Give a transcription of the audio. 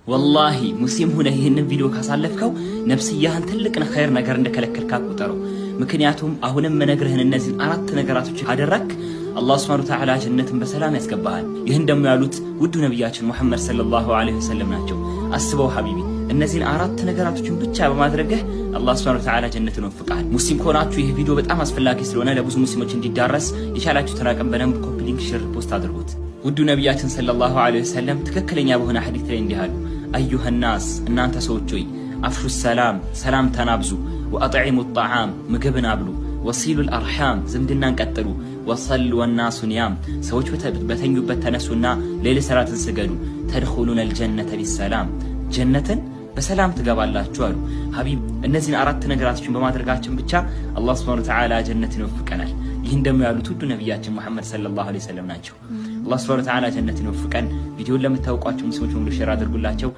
ወላሂ ሙስሊም ሆነ ይሄንን ቪዲዮ ካሳለፍከው ነፍስያህን ትልቅ ኸይር ነገር እንደከለከልካ ቁጠረው። ምክንያቱም አሁንም መነግርህን እነዚህ አራት ነገራቶች አደረክ አላህ ሱብሓነሁ ወተዓላ ጀነትን በሰላም ያስገባሃል። ይህን ደግሞ ያሉት ውዱ ነብያችን ሙሐመድ ሰለላሁ ዐለይሂ ወሰለም ናቸው። አስበው ሐቢቢ እነዚህን አራት ነገራቶችን ብቻ በማድረግህ አላህ ሱብሓነሁ ወተዓላ ጀነትን ወፍቃል። ሙስሊም ከሆናችሁ ይህ ቪዲዮ በጣም አስፈላጊ ስለሆነ ለብዙ ሙስሊሞች እንዲዳረስ የቻላችሁትን አቅም በደንብ ኮፒ ሊንክ ሼር ፖስት አድርጉት። ውዱ ነብያችን ሰለላሁ ዐለይሂ ወሰለም ትክክለኛ በሆነ ሐዲስ ላይ እንዲህ አሉ። አዩሃ ናስ እናንተ ሰዎች ሆይ አፍሹ ሰላም ሰላም ተናብዙ፣ ወአጥዒሙ ጣዓም ምግብን አብሉ፣ ወሲሉ አልአርሐም ዝምድናን ቀጥሉ፣ ወሰሉ ወናሱ ኒያም ሰዎች በተኙበት ተነሱና ሌሊት ሰላትን ስገዱ፣ ተድኹሉነ አልጀነተ ቢሰላም ጀነትን በሰላም ትገባላችሁ አሉ። ሐቢብ እነዚህን አራት ነገራቶችን በማድረጋችን ብቻ አላህ ሱብሓነሁ ወተዓላ ጀነትን ይወፍቀናል። ይህን ደግሞ ያሉት ውዱ ነብያችን ሙሐመድ ሰለላሁ ዐለይሂ ወሰለም ናቸው። አላህ ሱብሓነሁ ወተዓላ ጀነትን ይወፍቀን። ቪዲዮን ለምታውቋቸው ሙስሊሞች ሁሉ ሼር አድርጉላቸው።